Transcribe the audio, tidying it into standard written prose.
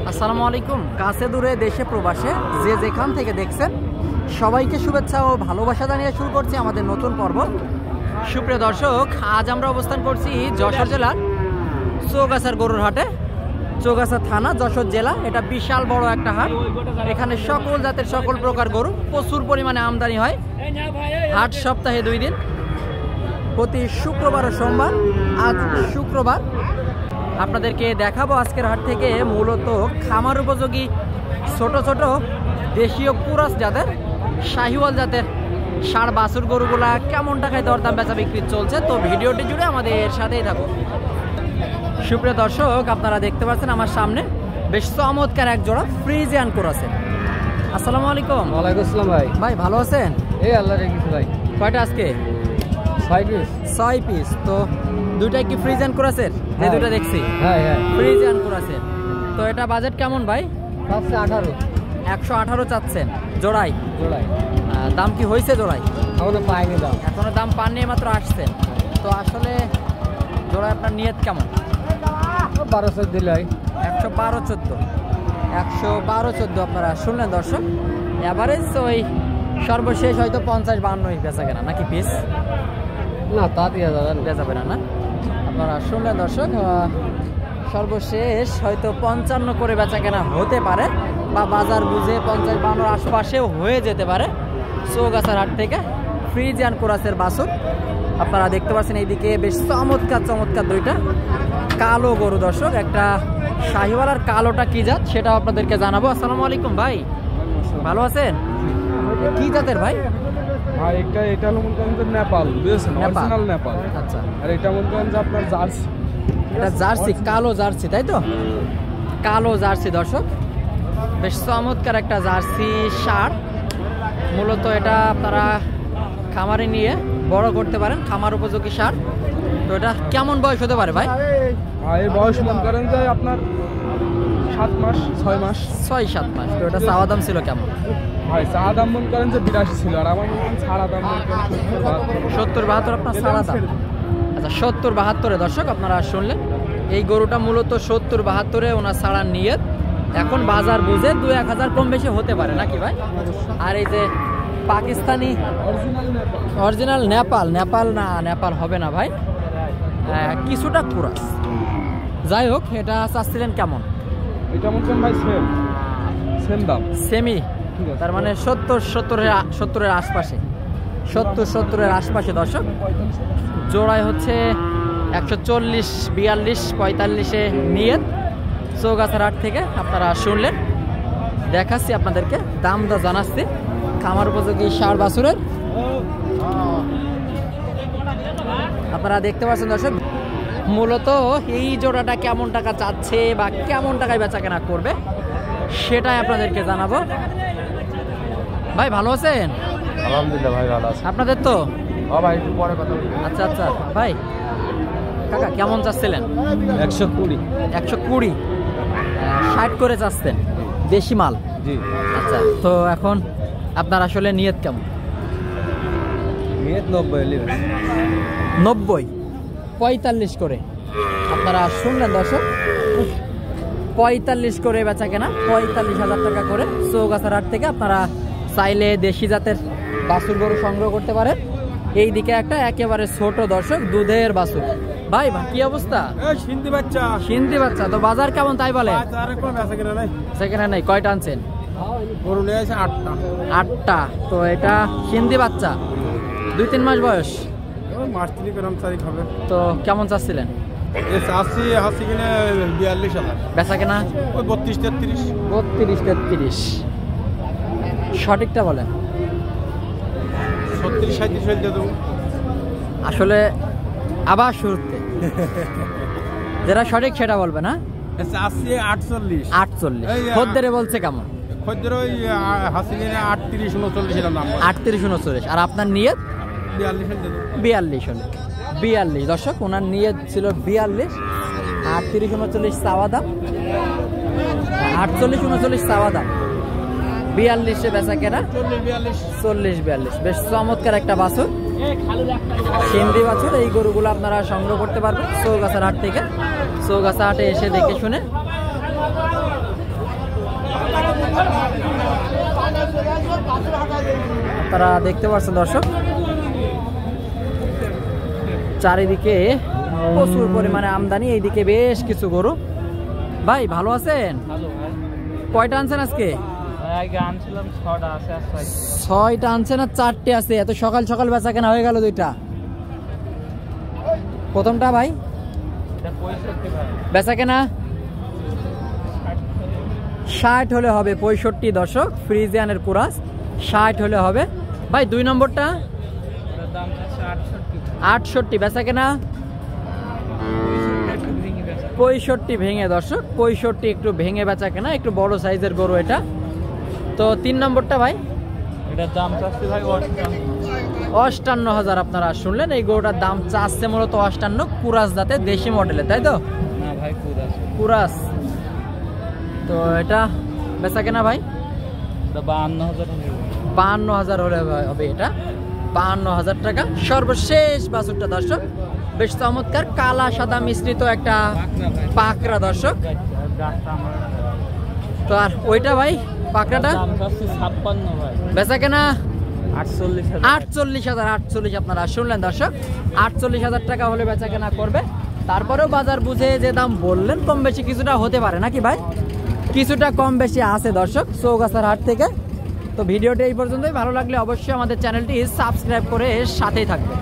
আসসালামু আলাইকুম। কাছে দূরে দেশে প্রবাসে যে যেখান থেকে দেখছেন সবাইকে শুভেচ্ছা ও ভালোবাসা জানিয়ে শুরু করছি আমাদের নতুন পর্ব। সুপ্রিয় দর্শক, আজ আমরা অবস্থান করছি যশোর জেলার চৌগাছার গরুর হাটে। চৌগাছা থানা, যশোর জেলা। এটা বিশাল বড় একটা হাট। এখানে সকল জাতের সকল প্রকার গরু প্রচুর পরিমাণে আমদানি হয়। হাট সপ্তাহে 2 দিন, প্রতি শুক্রবার ও সোমবার। আজ শুক্রবার আপনাদেরকে দেখাবো আজকের হাট থেকে মূলত খামার উপযোগী ছোট ছোট দেশীয় কুরাস জাতের শাহিওয়াল জাতের ষাঁড় বাছুর গরুগুলা কেমন টাকায় দরদাম বেচা বিক্রি চলছে। তো ভিডিওটি জুড়ে আমাদের সাথেই থাকুন। সুপ্রিয় দর্শক, আপনারা দেখতে পাচ্ছেন আমার সামনে বেশ চমৎকার এক জোড়া ফ্রিজিয়ান কুরাসের। আসসালামু আলাইকুম। ওয়ালাইকুম আসসালাম ভাই। ভাই ভালো আছেন? এই আল্লাহ রেখেছি ভাই। কয়টা আজকে? 6 পিস। তো দুটাই কি ফ্রিজিয়ান কুরাসের? এই দুটো দেখছি। হ্যাঁ হ্যাঁ, ফ্রিজিয়ান কুরাসের। তো এটা বাজেট কেমন ভাই? 18 118 চাচ্ছেন জোড়াই? জোড়াই। দাম কি হয়েছে জোড়াই? এখনো পাইনি দাম। এখনো দাম পাননি, মাত্র আসছেন। তো আসলে জোড়ায় আপনার নিয়ত কেমন? 1200 দিলে হয়। 112-14 আপনারা শুনলেন দর্শক। এভারেজ ওই সর্বশেষ হয়তো 50-52 বেচা কেনা নাকি পিস? না, তা দিয়ে যাবে না। আপনারা শুনলেন দর্শক, সর্বশেষ হয়তো 55 করে বেচা কেনা হতে পারে, বা বাজার বুঝে 50-52 আশপাশেও হয়ে যেতে পারে। চৌগাছার হাট থেকে ফ্রিজিয়ান কুরাসের বাছুর আপনারা দেখতে পাচ্ছেন। এইদিকে বেশ চমৎকার চমৎকার দুইটা কালো গরু দর্শক। একটা শাহিওয়াল আর কালোটা কি জাত সেটাও আপনাদেরকে জানাবো। আসসালামু আলাইকুম ভাই, ভালো আছেন? কি জাতের ভাই? ভাই এটা হলো মনে করেন যে নেপাল, বুঝেছেন? অরিজিনাল নেপাল। আচ্ছা। আর এটা মনে করেন যে আপনার জার্সি। এটা জার্সি, কালো জার্সি, তাই তো? কালো জার্সি দর্শক, বেশ চমৎকার একটা জার্সি ষাঁড়। মূলত এটা আপনারা খামারে নিয়ে বড় করতে পারেন, খামার উপযোগী ষাঁড়। তো এটা কেমন বয়স হতে পারে ভাই? এর বয়স মনে করেন যে আপনার 7 মাস 6 মাস 6-7 মাস। তো এটা চাওয়া দাম ছিল কেমন ভাই? চা দাম মনে করেন যে 82 ছিল, আর আমার মনে করেন ছাড়া দাম 70-72 আপনার ছাড়া দাম। আচ্ছা, 70-72 দর্শক আপনারা শুনলেন। এই গরুটা মূলত 70-72 ওনার ছাড়ার নিয়ত। এখন বাজার বুঝে 2-1000 কম বেশি হতে পারে নাকি ভাই? আর এই যে পাকিস্তানি অরিজিনাল নেপাল না, নেপাল হবে না ভাই, কিছুটা কুরাস। যাই হোক, এটা চাচ্ছিলেন কেমন? এটা মনে করেন ভাই সেম দাম, সেমি। তার মানে 70-70-এর আশপাশে, 70-70-এর আশপাশে দর্শক। জোড়ায় হচ্ছে 140-42-45-এ নিয়ত। চৌগাছার হাট থেকে আপনারা শুনলেন। দেখাচ্ছি আপনাদেরকে, দাম দা জানাচ্ছি খামার উপযোগী ষাঁড় বাছুরের। আপনারা দেখতে পাচ্ছেন দর্শক, মূলত এই জোড়াটা কেমন টাকা চাচ্ছে বা কেমন টাকায় বেচা কেনা করবে সেটাই আপনাদেরকে জানাবো। ভাই ভালো আছেন? আলহামদুলিল্লাহ ভাই, ভালো আছে। আপনাদের তো ভাই একটু পরে কথা বলি। আচ্ছা ভাই, কাকা কেমন চাচ্ছিলেন? 120। 120 60 করে চাচ্ছেন, দেশি মাল। জি। আচ্ছা, তো এখন আপনার আসলে নিয়ত কেমন? নিয়ত 90। 90 45 করে আপনারা শুনলেন দর্শক। 45 করে বেচা কেনা, 45,000 টাকা করে। চৌগাছার হাট থেকে আপনারা চাইলে দেশি জাতের বাছুর গরু সংগ্রহ করতে পারেন। এই দিকে একটা একেবারে ছোট দর্শক দুধের বাছুর। ভাই কি অবস্থা? সিন্ধি বাচ্চা। তো বাজার কেমন তাই বলে? সেখানে নাই। কয়টা আনছেন? 8টা। তো এটা সিন্ধি বাচ্চা, 2-3 মাস বয়স। তো কেমন চাচ্ছিলেন? বেচা কেনা 32-33। সঠিকটা বলেন। 37-37 আসলে আবার শুরুতে যেটা সঠিক সেটা বলবে না। 48 খদ্দেরে বলছে কেমন? 38-39 আর আপনার নিয়ত 42 দর্শক। ওনার নিয়ত ছিল 42, 38-39 চাওয়া দাম, 48-39 চাওয়া দাম, 42-এ বেচা কেনা 40-42। বেশ চমৎকার একটা বাছুর, সিন্ধি বাছুর। এই গরুগুলো আপনারা সংগ্রহ করতে পারবেন চৌগাছার হাট থেকে। চৌগাছা হাটে এসে দেখে শুনে তারা দেখতে পাচ্ছেন দর্শক, চারিদিকে প্রচুর পরিমাণে আমদানি, এইদিকে বেশ কিছু গরু। ভাই ভালো আছেন? কয়টা আনছেন আজকে? ছয়টা আনছেন আর চারটে আছে। এত সকাল সকাল বেচা কেনা হয়ে গেল দুইটা। প্রথমটা ভাই বেচা কেনা 60 হলে হবে, 65 দর্শক, ফ্রিজিয়ানের কুরাস 60 হলে হবে। ভাই 2 নম্বরটা 68 বেচা কেনা 65 ভেঙে দর্শক, 65 একটু ভেঙে বেচা কেনা, একটু বড় সাইজের গরু এটা। তো 3 নম্বরটা ভাই এটার দাম চাচ্ছি ভাই 58,000। আপনারা শুনলেন, এই গরুটার দাম চাচ্ছে মূলত 58, কুরাস জাতে দেশি মডেলের, তাই তো? না ভাই কুরাস। তো এটা বেচা কেনা ভাই 52,000 হলে হবে এটা, 52,000 টাকা। সর্বশেষ বাছুরটা দর্শক, বেশ চমৎকার কালা সাদা মিশ্রিত একটা পাকড়া দর্শক। তো আর ওইটা ভাই পাকড়াটা বেচা কেনা 48,000। আপনারা শুনলেন দর্শক, 48,000 টাকা হলে বেচা কেনা করবে। তারপরেও বাজার বুঝে যে দাম বললেন, কম বেশি কিছুটা হতে পারে নাকি ভাই? কিছুটা কম বেশি আছে দর্শক চৌগাছার হাট থেকে। তো ভিডিওটি এই পর্যন্তই। ভালো লাগলে অবশ্যই আমাদের চ্যানেলটি সাবস্ক্রাইব করে সাথেই থাকবে।